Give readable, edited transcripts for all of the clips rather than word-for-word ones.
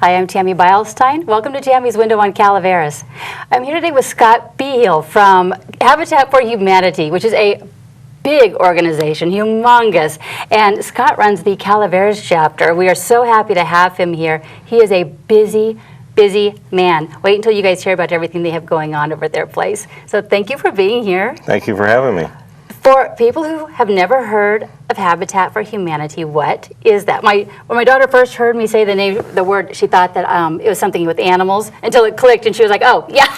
Hi, I'm Tammy Behiel. Welcome to Tammy's Window on Calaveras. I'm here today with Scott Behiel from Habitat for Humanity, which is a big organization, humongous. And Scott runs the Calaveras chapter. We are so happy to have him here. He is a busy man. Wait until you guys hear about everything they have going on over at their place. So thank you for being here. Thank you for having me. For people who have never heard of Habitat for Humanity, what is that? When my daughter first heard me say the word, she thought that it was something with animals until it clicked, and she was like, "Oh, yeah."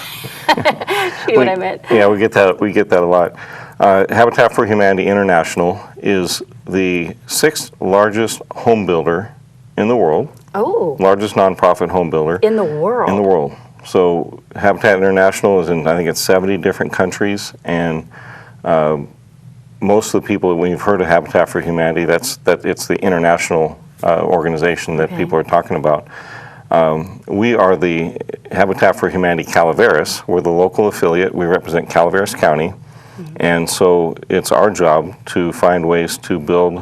She knew what I meant. Yeah, we get that a lot. Habitat for Humanity International is the 6th largest home builder in the world. Oh. Largest nonprofit home builder In the world. in the world. So Habitat International is in, I think it's 70 different countries, and most of the people, when you've heard of Habitat for Humanity, it's the international organization that people are talking about. We are the Habitat for Humanity Calaveras. We're the local affiliate. We represent Calaveras County, and so it's our job to find ways to build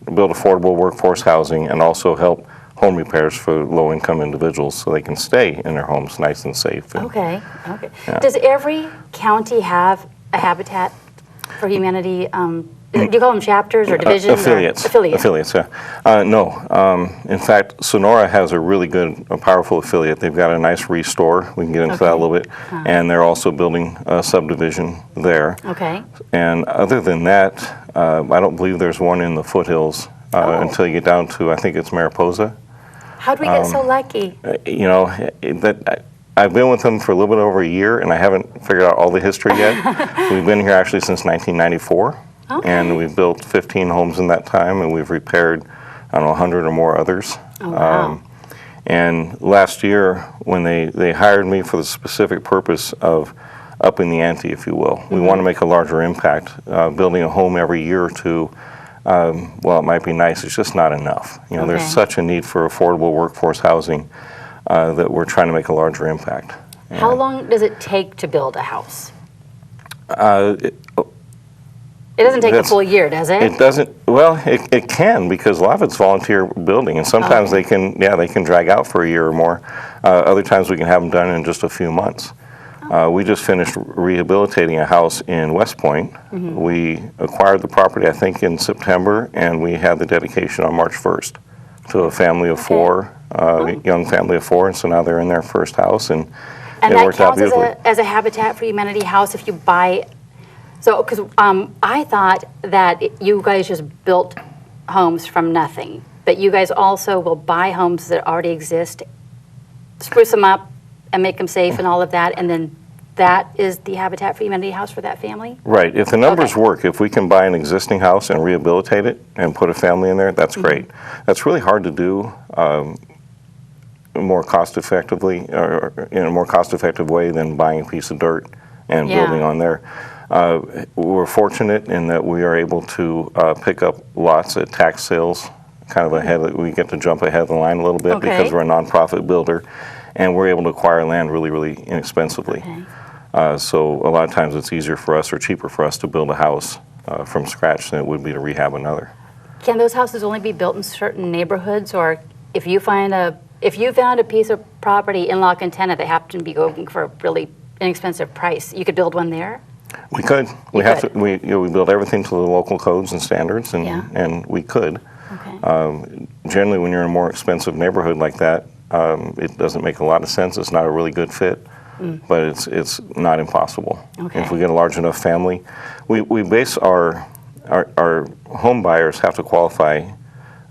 affordable workforce housing and also help home repairs for low-income individuals so they can stay in their homes nice and safe. Okay. Yeah. Does every county have a Habitat for Humanity? Do you call them chapters or divisions? Affiliates. Affiliates, yeah. No. In fact, Sonora has a really good, powerful affiliate. They've got a nice restore. We can get into that a little bit. And they're also building a subdivision there. Okay. And other than that, I don't believe there's one in the foothills until you get down to, I think it's Mariposa. How did we get so lucky? You know, I've been with them for a little bit over a year, and I haven't figured out all the history yet. We've been here actually since 1994, and we've built 15 homes in that time, and we've repaired, 100 or more others. Oh, wow. And last year, when they hired me for the specific purpose of upping the ante, if you will, we want to make a larger impact. Building a home every year or two, well, it might be nice, it's just not enough. You know, there's such a need for affordable workforce housing that we're trying to make a larger impact. How long does it take to build a house? It doesn't take a full year, does it? It doesn't. Well, it can, because a lot of it's volunteer building, and sometimes they can drag out for a year or more. Other times we can have them done in just a few months. We just finished rehabilitating a house in West Point. We acquired the property, I think, in September, and we had the dedication on March 1st to a family of four, young family of four, and so now they're in their first house, and it worked out beautifully. And that counts as a Habitat for Humanity house if you buy. So, because I thought that you guys just built homes from nothing, but you guys also will buy homes that already exist, spruce them up, and make them safe and all of that, and then that is the Habitat for Humanity house for that family? Right. If the numbers work, if we can buy an existing house and rehabilitate it and put a family in there, that's great. That's really hard to do more cost-effectively, or in a more cost-effective way than buying a piece of dirt and building on there. We're fortunate in that we are able to pick up lots at tax sales, kind of ahead. We get to jump ahead of the line a little bit because we're a nonprofit builder, and we're able to acquire land really, really inexpensively. So a lot of times it's easier for us or cheaper for us to build a house from scratch than it would be to rehab another. Can those houses only be built in certain neighborhoods, or if you found a piece of property in La Cantana that happened to be going for a really inexpensive price, you could build one there? We could. We build everything to the local codes and standards, and we could. Generally, when you're in a more expensive neighborhood like that, it doesn't make a lot of sense. It's not a really good fit, but it's not impossible. If we get a large enough family, we base our home buyers have to qualify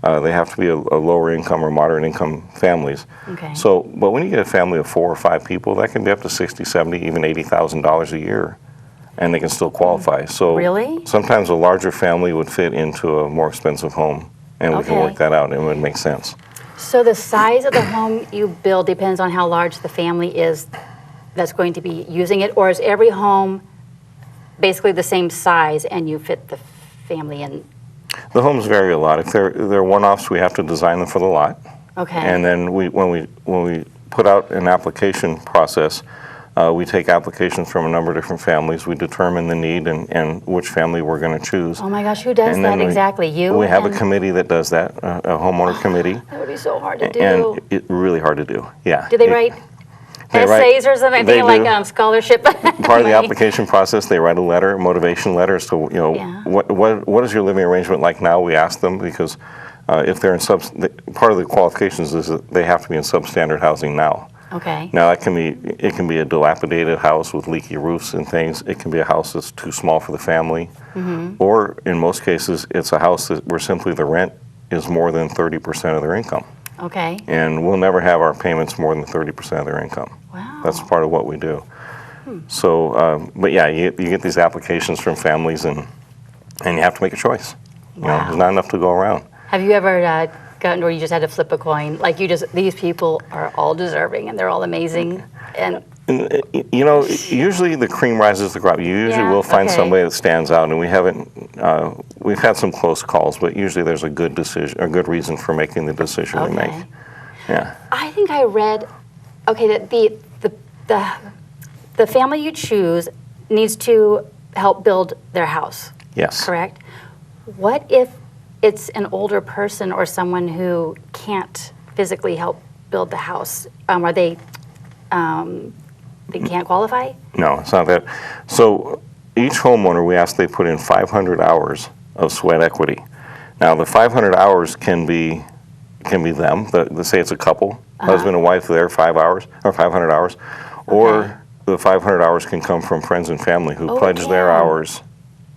They have to be a lower income or moderate income families. Okay. So, but when you get a family of 4 or 5 people, that can be up to $60, $70, even $80,000 a year, and they can still qualify. So Really? sometimes a larger family would fit into a more expensive home, and we can Okay. work that out, and it would make sense. So the size of the home you build depends on how large the family is that's going to be using it, or is every home basically the same size and you fit the family in? The homes vary a lot. If they're one-offs, we have to design them for the lot. Okay. And then when we put out an application process, we take applications from a number of different families. We determine the need and which family we're going to choose. Oh my gosh, who does And that then exactly? You? We have a and- committee that does that, a homeowner committee. That would be so hard to do. And it's really hard to do, yeah. Do they write They write- essays or something? I'm they thinking do. like scholarship. Part of the money. application process, they write a letter, a motivation letter as to, Yeah. what is your living arrangement like now? We ask them because if they're in part of the qualifications is that they have to be in substandard housing now. Okay. Now it can be a dilapidated house with leaky roofs and things. It can be a house that's too small for the family, or in most cases, it's a house where simply the rent is more than 30% of their income, Okay. and we'll never have our payments more than 30% of their income. Wow. That's part of what we do. So, but yeah, you get these applications from families, and you have to make a choice. You know, Wow. there's not enough to go around. Have you ever gotten where you just had to flip a coin? Like these people are all deserving and they're all amazing. And You know, usually the cream rises to the crop. You usually Yeah, will find okay. somebody that stands out, and we've had some close calls, but usually there's a good decision, a good reason for making the decision we make. Okay. Yeah. I think I read, okay, that the family you choose needs to help build their house, Yes. correct? What if it's an older person or someone who can't physically help build the house? Are they can't qualify? No, it's not that. So each homeowner, we ask they put in 500 hours of sweat equity. Now, the 500 hours can be them. Let's say it's a couple, husband and wife, there 5 hours or 500 hours, or the 500 hours can come from friends and family who Oh, pledge their damn. hours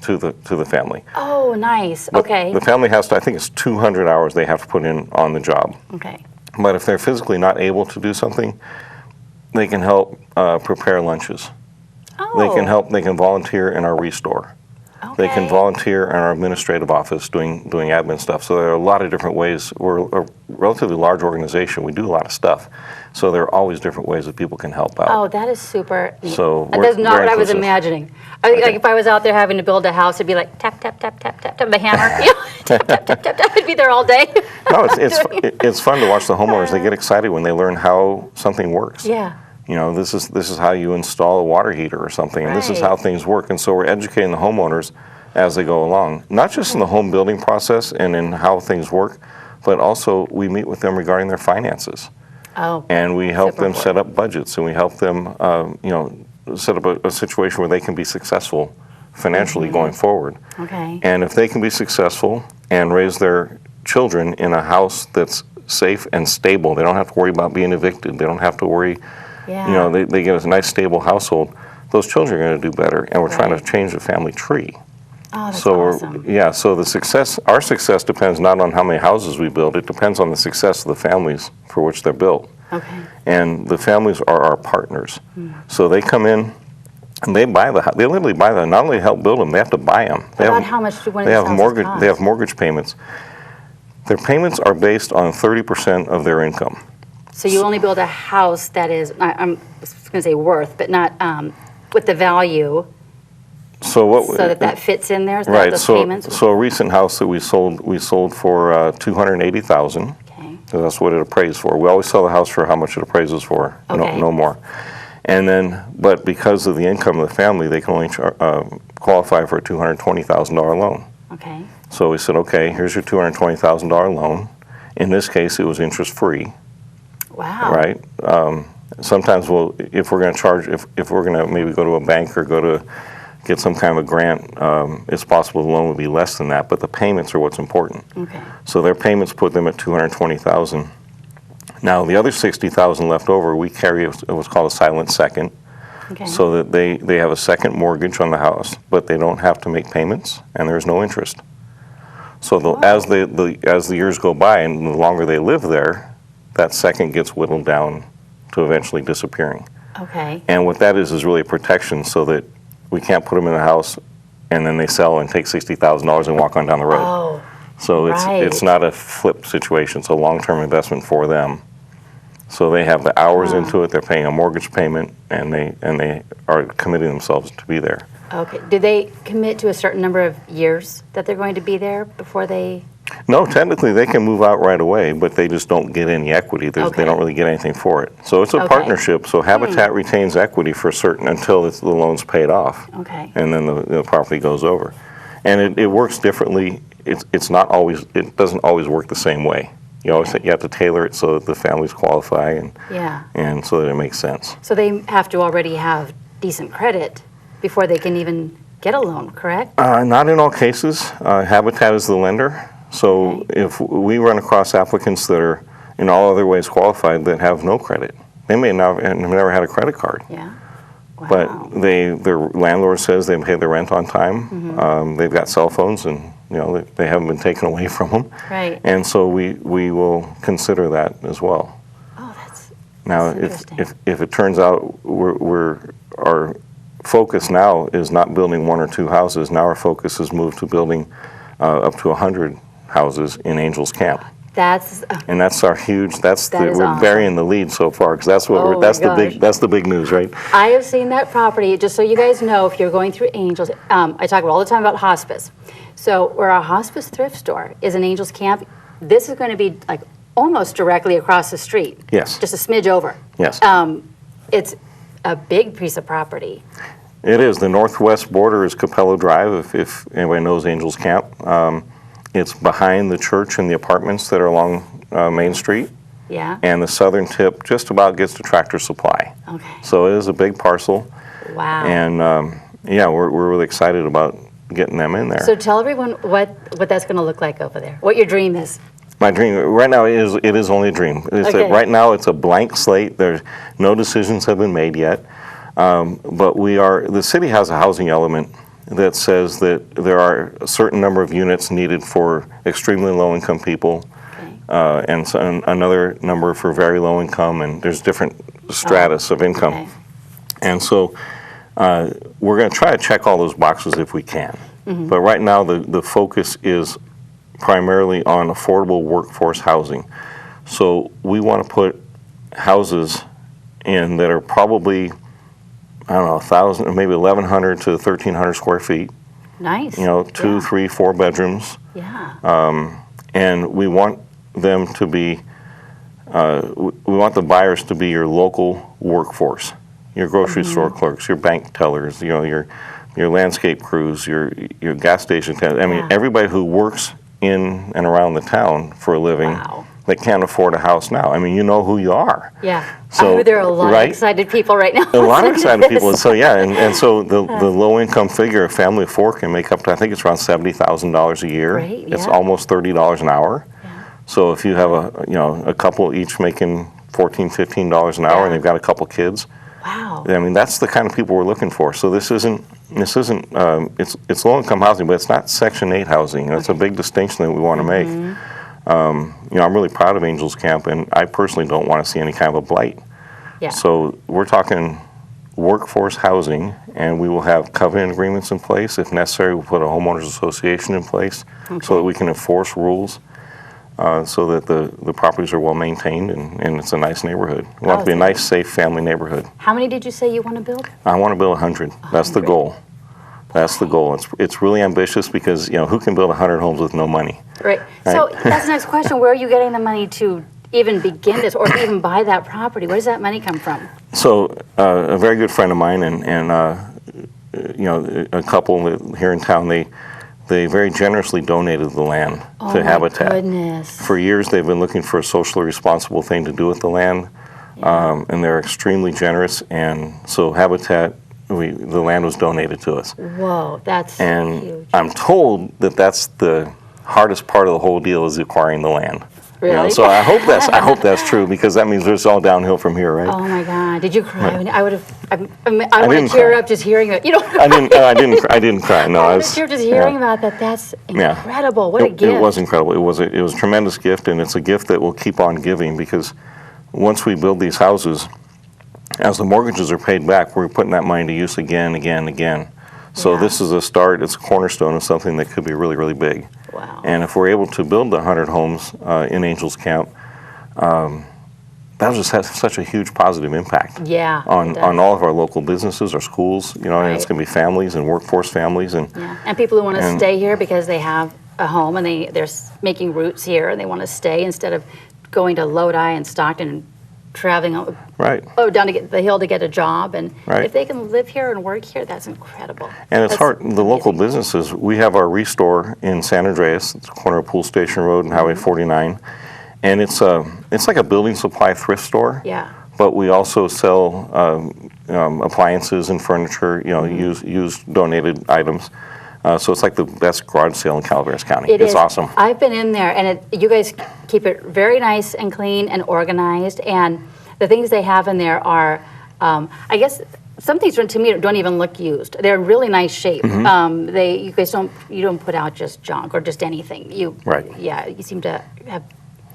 to the family. Oh, nice. But Okay. the family has to, I think it's 200 hours they have to put in on the job. Okay. But if they're physically not able to do something, they can help prepare lunches. Oh. They can volunteer in our restore. They can Okay. volunteer in our administrative office doing admin stuff. So there are a lot of different ways. We're a relatively large organization. We do a lot of stuff. So there are always different ways that people can help out. Oh, that is super neat. So That's we're not very what I was inclusive. imagining. I think, like, if I was out there having to build a house, it'd be like tap, tap, tap, tap, tap, tap, the hammer. You know, tap, tap, tap, tap, tap. I'd be there all day. No, it's fun to watch the homeowners. They get excited when they learn how something works. Yeah. You know, this is how you install a water heater or something, and this is Right. how things work. And so we're educating the homeowners as they go along, not just in the home building process and in how things work, but also we meet with them regarding their finances. Oh. And we help Super them set up budgets, and we help them, set up a situation where they can be successful financially going forward. Okay. And if they can be successful and raise their children in a house that's safe and stable, they don't have to worry about being evicted. They don't have to worry, Yeah. they get a nice stable household. Those children are going to do better, and we're trying to Right. change the family tree. Oh, that's So awesome. so our success depends not on how many houses we build. It depends on the success of the families for which they're built. Okay. And the families are our partners. So they come in and they buy the house. They literally buy them. Not only help build them, they have to buy them. About how much do one of they these have houses mortgage. cost? They have mortgage payments. Their payments are based on 30% of their income. So you only build a house that is, I'm going to say worth, but not with the value, So what? so that fits in there, so that Right. those So payments. a recent house that we sold for $280,000. Okay. So that's what it appraised for. We always sell the house for how much it appraises for, Okay. no more. And then, but because of the income of the family, they can only qualify for a $220,000 loan. Okay. So we said, okay, here's your $220,000 loan. In this case, it was interest-free, Wow. right? Sometimes if we're going to charge, if we're going to maybe go to a bank or go to get some kind of a grant, it's possible the loan would be less than that, but the payments are what's important. Okay. So their payments put them at $220,000. Now the other $60,000 left over, we carry what's called a silent second, Okay. so that they have a second mortgage on the house, but they don't have to make payments and there's no interest. So as the years go by and the longer they live there, that second gets whittled down to eventually disappearing. Okay. And what that is really a protection so that we can't put them in the house and then they sell and take $60,000 and walk on down the road. Oh, so right. it's not a flip situation. It's a long-term investment for them. So they have the hours into it. They're paying a mortgage payment, and they are committing themselves to be there. Okay. Do they commit to a certain number of years that they're going to be there before they? No, technically they can move out right away, but they just don't get any equity. They don't really get anything for it. So it's a partnership. So Habitat retains equity for certain until the loan's paid off. Okay. And then the property goes over. And it works differently. It's not always. It doesn't always work the same way. You always you have to tailor it so that the families qualify and so that it makes sense. So they have to already have decent credit before they can even get a loan, correct? Not in all cases. Habitat is the lender. So if we run across applicants that are in all other ways qualified that have no credit, they may have never had a credit card. Yeah. Wow. But their landlord says they pay their rent on time. They've got cell phones, and they haven't been taken away from them. Right. And so we will consider that as well. Oh, that's Now, interesting. if it turns out our focus now is not building 1 or 2 houses, now our focus has moved to building up to 100 houses in Angels Camp. And that's our huge. We're awesome. burying the lead so far because that's what that's the big news, right? I have seen that property. Just so you guys know, if you're going through Angels, I talk all the time about hospice. So where our hospice thrift store is in Angels Camp, this is going to be like almost directly across the street. Yes. Just a smidge over. Yes. It's a big piece of property. It is. The northwest border is Capello Drive. If anybody knows Angels Camp. It's behind the church and the apartments that are along Main Street. Yeah. And the southern tip just about gets to Tractor Supply. Okay. So it is a big parcel. Wow. And we're really excited about getting them in there. So tell everyone what that's going to look like over there. What your dream is. My dream right now it is only a dream. Right now it's a blank slate. There's no decisions have been made yet. But the city has a housing element that says that there are a certain number of units needed for extremely low-income people, and another number for very low income, and there's different stratus of income. Okay. And so we're going to try to check all those boxes if we can. But right now the focus is primarily on affordable workforce housing. So we want to put houses in that are probably, I don't know, 1,000, maybe 1,100 to 1,300 square feet. Nice. 2, 3, 4 bedrooms. Yeah. And we want them to be, we want the buyers to be your local workforce, your grocery store clerks, your bank tellers, your landscape crews, your gas station attendants. I mean, everybody who works in and around the town for a living. Wow. That can't afford a house now. I mean, you know who you are. Yeah. So, there are a lot of excited people right now. A lot of excited people. So and so the low income figure, a family of 4 can make up to, I think it's around $70,000 a year. Right, It's yeah. almost $30 an hour. Yeah. So if you have a couple each making $14, $15 an hour, and they've got a couple kids. Wow. I mean, that's the kind of people we're looking for. So it's low income housing, but it's not Section 8 housing. That's a big distinction that we want to make. I'm really proud of Angels Camp, and I personally don't want to see any kind of a blight. Yeah. So we're talking workforce housing, and we will have covenant agreements in place. If necessary, we'll put a homeowners association in place so that we can enforce rules so that the properties are well maintained and it's a nice neighborhood. We want it to be a nice, safe family neighborhood. How many did you say you want to build? I want to build 100. That's the goal. That's the goal. It's really ambitious because, who can build 100 homes with no money? Right. So that's the next question. Where are you getting the money to even begin this or to even buy that property? Where does that money come from? So a very good friend of mine and a couple here in town, they very generously donated the land to Habitat. Oh, my goodness. For years, they've been looking for a socially responsible thing to do with the land, and they're extremely generous. And so Habitat, the land was donated to us. Whoa, that's and huge. I'm told that that's the hardest part of the whole deal is acquiring the land. Really? So I hope that's true, because that means it's all downhill from here, right? Oh my God! Did you cry? I mean, I would have. I want didn't to tear cry. up just hearing it. You know. I didn't cry. No, I want to tear just hearing about that. That's incredible. What a gift! It was incredible. It was a tremendous gift, and it's a gift that will keep on giving, because once we build these houses, as the mortgages are paid back, we're putting that money to use again, again, again. So this is a start. It's a cornerstone of something that could be really, really big. Wow. And if we're able to build 100 homes in Angels Camp, that just has such a huge positive impact on all of our local businesses, our schools, and it's going to be families and workforce families. And people who want to stay here because they have a home and they're making roots here and they want to stay instead of going to Lodi and Stockton and traveling down to the hill to get a job. And if they can live here and work here, that's incredible. And it's hard. The local businesses, we have our Restore in San Andreas, it's the corner of Pool Station Road and Highway 49. And it's like a building supply thrift store. Yeah. But we also sell appliances and furniture, used donated items. So it's like the best garage sale in Calaveras County. It's awesome. I've been in there, and you guys keep it very nice and clean and organized. And the things they have in there are, I guess, some things to me don't even look used. They're in really nice shape. You guys don't put out just junk or just anything. You seem to have.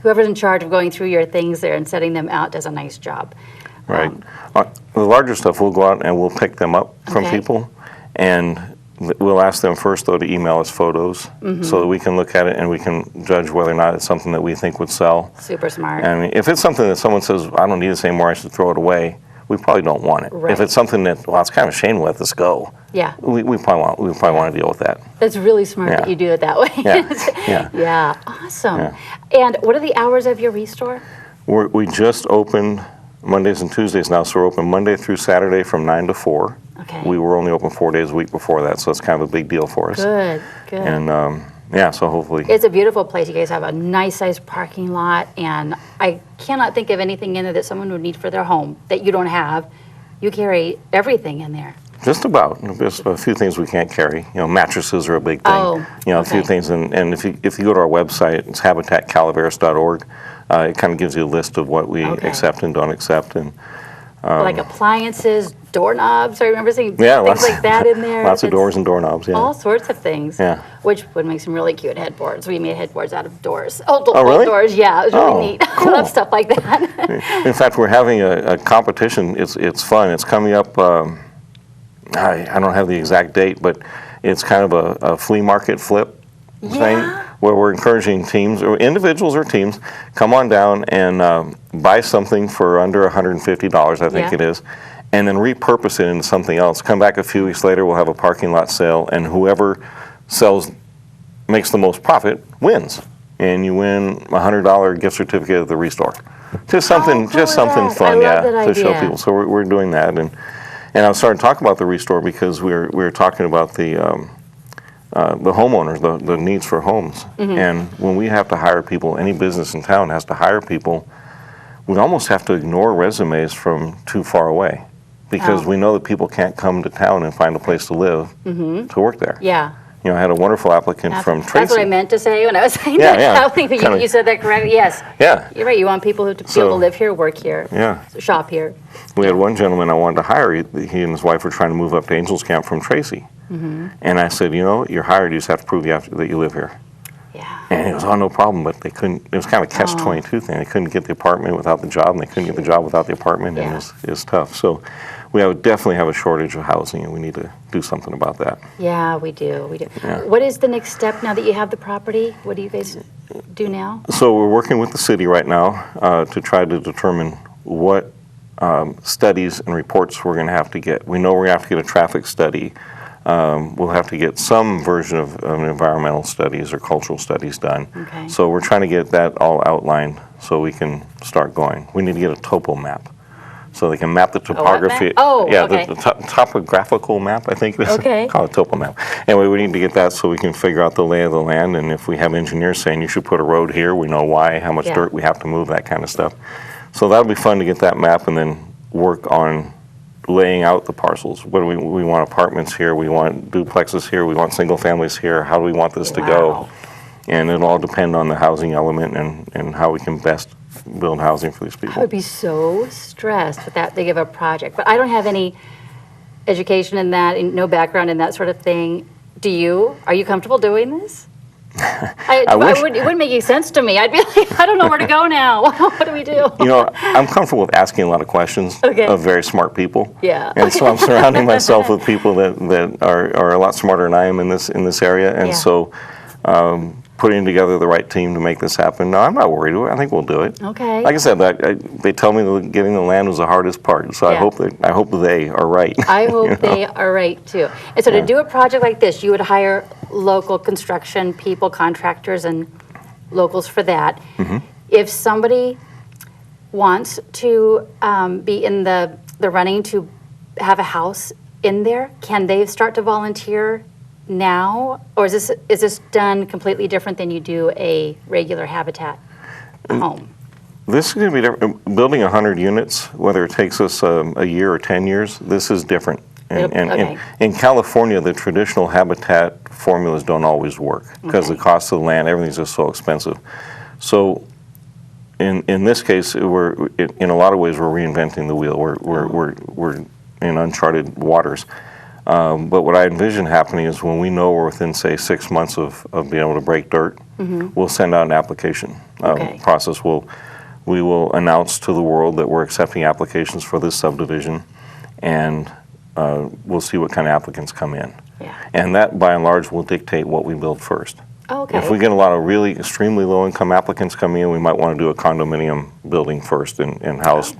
Whoever's in charge of going through your things there and setting them out does a nice job. Right. The larger stuff, we'll go out and we'll pick them up from people, and we'll ask them first, though, to email us photos so that we can look at it and we can judge whether or not it's something that we think would sell. Super smart. I mean, if it's something that someone says, I don't need this anymore, I should throw it away, we probably don't want it. Right. If it's something that, it's kind of a shame to let this go, we probably want to deal with that. That's really smart that you do it that way. Yeah. Awesome. Yeah. And what are the hours of your Restore? We just opened Mondays and Tuesdays now, so we're open Monday through Saturday from 9 to 4. Okay. We were only open 4 days a week before that, so it's kind of a big deal for us. Good. And so hopefully. It's a beautiful place. You guys have a nice sized parking lot, and I cannot think of anything in there that someone would need for their home that you don't have. You carry everything in there. Just about. There's a few things we can't carry. Mattresses are a big thing. A few things. And if you go to our website, it's habitaccalaveras.org. It kind of gives you a list of what we accept and don't accept. And like appliances, doorknobs. I remember seeing things like that in there. Lots of doors and doorknobs. Yeah. All sorts of things. Yeah. Which would make some really cute headboards. We made headboards out of doors. Oh, really? Doors. Yeah, it was really neat. Cool. I love stuff like that. In fact, we're having a competition. It's fun. It's coming up. I don't have the exact date, but it's kind of a flea market flip thing where we're encouraging teams, or individuals or teams, come on down and buy something for under $150, I think it is, and then repurpose it into something else. Come back a few weeks later, we'll have a parking lot sale, and whoever makes the most profit wins. And you win a $100 gift certificate at the Restore. Just something fun, to show people. So we're doing that. And I was starting to talk about the Restore because we were talking about the homeowners, the needs for homes. And when we have to hire people, any business in town has to hire people, we almost have to ignore resumes from too far away because we know that people can't come to town and find a place to live to work there. Yeah. I had a wonderful applicant from Tracy. That's what I meant to say when I was saying that. You said that correctly. Yes. Yeah. You're right. You want people to be able to live here, work here, shop here. We had one gentleman I wanted to hire. He and his wife were trying to move up to Angels Camp from Tracy. And I said, you're hired. You just have to prove that you live here. Yeah. And he was, no problem. But they couldn't. It was kind of a catch-22 thing. They couldn't get the apartment without the job, and they couldn't get the job without the apartment. And it was tough. So we definitely have a shortage of housing, and we need to do something about that. Yeah, we do. Yeah. What is the next step now that you have the property? What do you guys do now? So we're working with the city right now to try to determine what studies and reports we're going to have to get. We know we're going to have to get a traffic study. We'll have to get some version of environmental studies or cultural studies done. Okay. So we're trying to get that all outlined so we can start going. We need to get a topo map. So they can map the topography. The topographical map, I think it is. Okay. Call it topo map. Anyway, we need to get that so we can figure out the lay of the land, and if we have engineers saying you should put a road here, we know why, how much dirt we have to move, that kind of stuff. So that'll be fun to get that map and then work on laying out the parcels. What do we want apartments here, we want duplexes here, we want single families here, how do we want this to go? And it'll all depend on the housing element and how we can best build housing for these I people. would be so stressed with that big of a project, but I don't have any education in that, and no background in that sort of thing. Do you? Are you comfortable doing this? I wish. It wouldn't make any sense to me. I'd be like, I don't know where to go now. What do we do? You know, I'm comfortable with asking a lot of questions Okay. of very smart people. Yeah. And so I'm surrounding myself with people that are a lot smarter than I am in this area. And Yeah. so putting together the right team to make this happen, no, I'm not worried. I think we'll do it. Okay. Like I said, they tell me that getting the land was the hardest part. So Yeah. I hope they are right. I hope they are right too. And so to do a project like this, you would hire local construction people, contractors, and locals for that. Mm-hmm. If somebody wants to be in the running to have a house in there, can they start to volunteer now, or is this done completely different than you do a regular Habitat home? This is going to be different. Building 100 units, whether it takes us a year or 10 years, this is different. Okay. In California, the traditional habitat formulas don't always work because the cost of the land, everything's just so expensive. So in this case, in a lot of ways, we're reinventing the wheel. We're in uncharted waters. But what I envision happening is when we know we're within, say, 6 months of being able to break dirt, we'll send out an application process. We will announce to the world that we're accepting applications for this subdivision, and we'll see what kind of applicants come in. Yeah. And that, by and large, will dictate what we build first. Okay. If we get a lot of really extremely low-income applicants coming in, we might want to do a condominium building first and house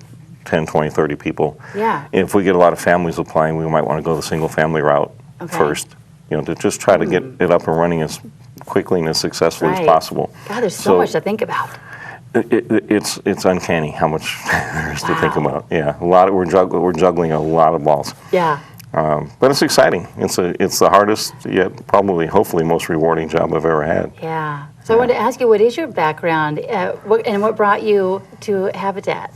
10, 20, 30 people. Yeah. If we get a lot of families applying, we might want to go the single-family route first, to just try to get it up and running as quickly and as successfully as possible. God, there's so much to think about. It's uncanny how much there is to think about. Yeah, we're juggling a lot of balls. Yeah. But it's exciting. It's the hardest yet probably, hopefully, most rewarding job I've ever had. Yeah. So I wanted to ask you, what is your background, what brought you to Habitat?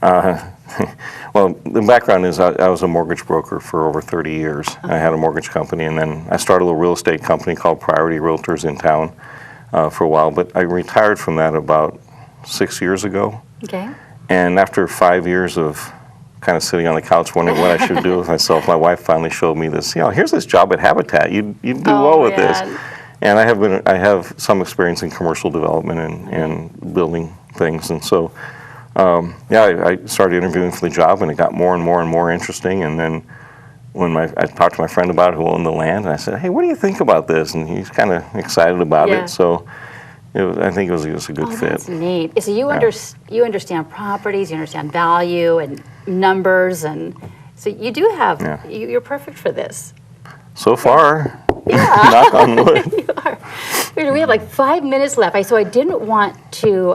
Well, the background is I was a mortgage broker for over 30 years. I had a mortgage company, and then I started a real estate company called Priority Realtors in town for a while. But I retired from that about 6 years ago. Okay. And after 5 years of kind of sitting on the couch wondering what I should do with myself, my wife finally showed me this. Here's this job at Habitat. You'd do well with this. And I have some experience in commercial development and building things, and so. I started interviewing for the job, and it got more and more and more interesting. And then when I talked to my friend about it who owned the land, and I said, "Hey, what do you think about this?" And he's kind of excited about it. So I think it was a good fit. That's neat. So you understand properties, you understand value and numbers, and so you do have. Yeah. You're perfect for this. So far, knock on wood. You are. We have like 5 minutes left. So I didn't want to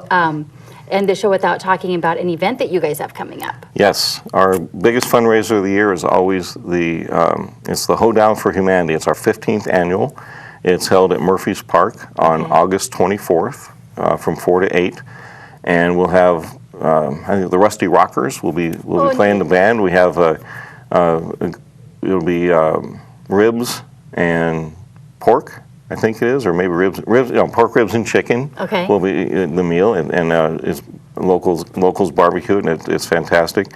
end the show without talking about an event that you guys have coming up. Yes, our biggest fundraiser of the year is always it's the Hoedown for Humanity. It's our 15th annual. It's held at Murphy's Park on August 24th from 4 to 8, and we'll have I think the Rusty Rockers will be playing the band. We have it'll be ribs and pork, I think it is, or maybe ribs, pork ribs and chicken. Okay. Will be the meal, and it's locals barbecue, and it's fantastic.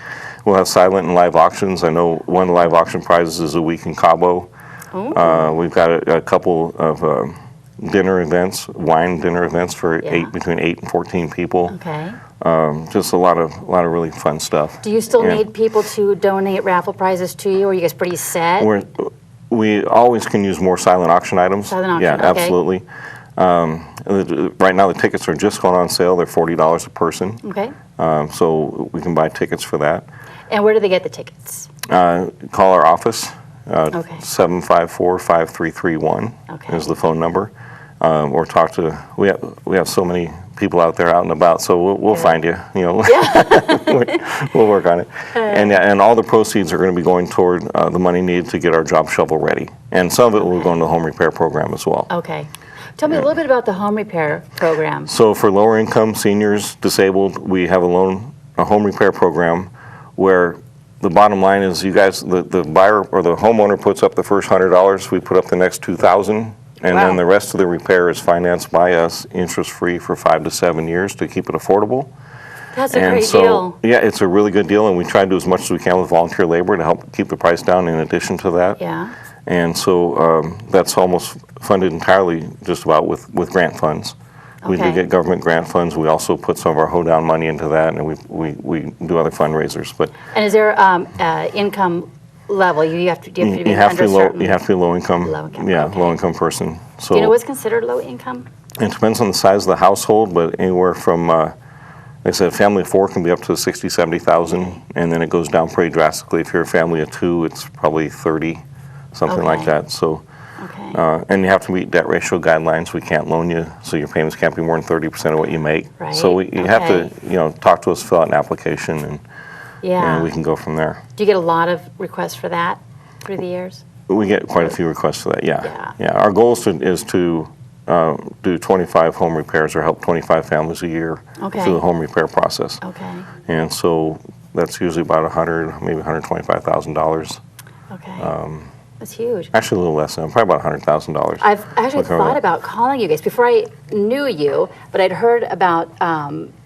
We'll have silent and live auctions. I know one of the live auction prizes is a week in Cabo. We've got a couple of wine dinner events for between 8 and 14 people. Okay. Just a lot of really fun stuff. Do you still need people to donate raffle prizes to you, or are you guys pretty set? We always can use more silent auction items. Silent auction, yeah, okay. Absolutely. Right now the tickets are just going on sale. They're $40 a person. Okay. So we can buy tickets for that. And where do they get the tickets? Call our office. 754-5331 is the phone number. Or talk to. We have so many people out there out and about, so we'll find you. We'll work on it. And all the proceeds are going to be going toward the money needed to get our job shovel ready, and some of it will go into the home repair program as well. Okay. Tell me a little bit about the home repair program. So for lower income seniors, disabled, we have a home repair program where the bottom line is you guys, the buyer or the homeowner puts up the first $100, we put up the next $2,000. And Wow. then the rest of the repair is financed by us, interest-free for 5 to 7 years to keep it affordable. That's a And great so, deal. yeah, it's a really good deal, and we try to do as much as we can with volunteer labor to help keep the price down in addition to that. Yeah. And so that's almost funded entirely just about with grant funds. We do Okay. get government grant funds. We also put some of our hoedown money into that, and we do other fundraisers. But And is there income level? You have to be you have under to be certain. you have to be low income. Low income, Yeah, okay. low income person. So Do you know what's considered low income? it depends on the size of the household, but anywhere from like I said, a family of 4 can be up to 60, 70,000, and then it goes down pretty drastically. If you're a family of 2, it's probably 30, something like Okay. that. So. Okay. And you have to meet debt ratio guidelines. We can't loan you, so your payments can't be more than 30% of what you make. Right. So you have Okay. to, talk to us, fill out an application, and Yeah. we can go from there. Do you get a lot of requests for that through the years? We get quite a few requests for that. Yeah. Yeah. Yeah. Our goal is to do 25 home repairs or help 25 families a year Okay. through the home repair process. Okay. And so that's usually about maybe $125,000. Okay. That's huge. Actually, a little less than, probably about $100,000. I've actually We'll cover thought that. about calling you guys before I knew you, but I'd heard about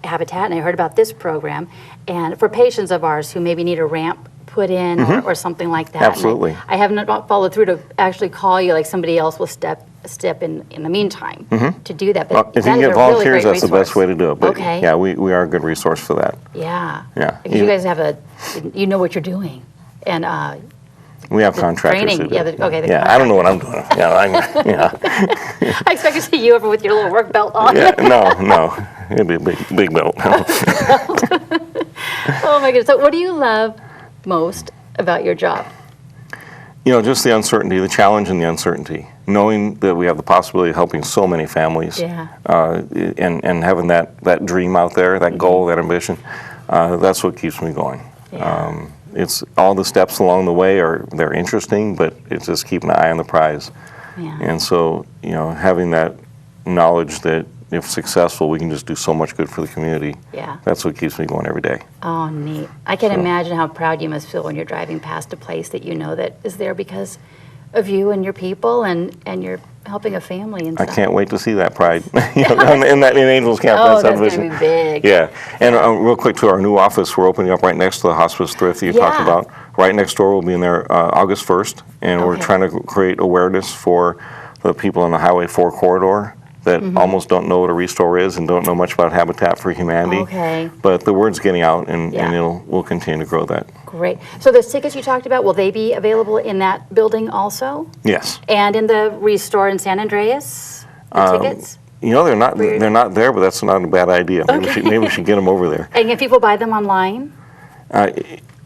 Habitat and I heard about this program, and for patients of ours who maybe need a ramp put in or something like that. And Absolutely. I have not followed through to actually call you, like somebody else will step in the meantime to do that. But Well, if you that can is get a really volunteers, great that's the best resource. way to do it. But Okay. yeah, we are a good resource for that. Yeah. Yeah. Because you guys have you know what you're doing. And We have contractors training, who do yeah, it. okay, the Yeah, I don't know what I'm doing. Yeah, I expect to see you over with your little work belt on. yeah, no. It'd be a big belt. Oh my goodness. So what do you love most about your job? Just the uncertainty, the challenge and the uncertainty. Knowing that we have the possibility of helping so many families. Yeah. And having that dream out there, that goal, that ambition, that's what keeps me going. Yeah. It's all the steps along the way they're interesting, but it's just keeping an eye on the prize. Yeah. And so, having that knowledge that if successful, we can just do so much good for the community. Yeah. That's what keeps me going every day. Oh, neat. I can imagine how proud you must feel when you're driving past a place that you know that is there because of you and your people and you're helping a family and I stuff. can't wait to see that pride in Angels Camp. Oh, that's subdivision. going to be big. Yeah, and real quick to our new office, we're opening up right next to the hospice thrift that you talked Yeah. about. Right next door, we'll be in there August 1st, and we're Okay. trying to create awareness for the people on the Highway 4 corridor that almost don't know what a restore is and don't know much about Habitat for Humanity. Okay. But the word's getting out, and Yeah. we'll continue to grow that. Great. So the tickets you talked about, will they be available in that building also? Yes. And in the Restore in San Andreas? The tickets? They're not there, but that's not a bad idea. Maybe we should get them over there. And can people buy them online?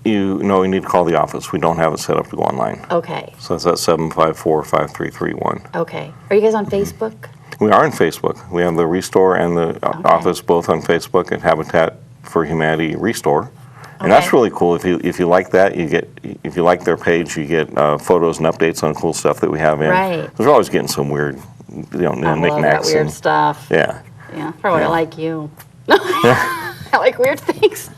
You need to call the office. We don't have it set up to go online. Okay. So it's at 754-5331. Okay. Are you guys on Facebook? We are on Facebook. We have the Restore and the office both on Facebook at Habitat for Humanity Restore. And that's Okay. really cool. If you like that, if you like their page, you get photos and updates on cool stuff that we have in. Right. Because we're always getting some weird, I love that knickknacks. weird and, stuff. yeah. Yeah, probably like you. I like weird things.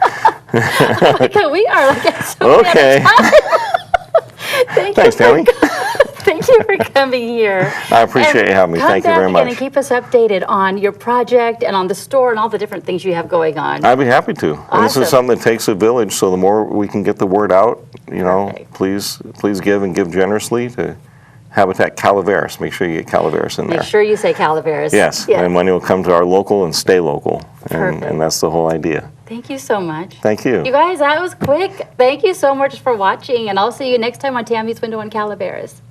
Like how we are. Like at so many Okay. other times. Thanks, Tammy. Thank you for coming here. I appreciate you having me. Thank you very Come back much. again and keep us updated on your project and on the store and all the different things you have going on. I'd be happy to. And this Awesome. is something that takes a village, so the more we can get the word out, Perfect. please give and give generously to Habitat Calaveras. Make sure you get Calaveras in there. Make sure you say Calaveras. Yes, and money will come to our local and stay local, Perfect. and that's the whole idea. Thank you so much. Thank you. You guys, that was quick. Thank you so much for watching, and I'll see you next time on Tammy's Window on Calaveras.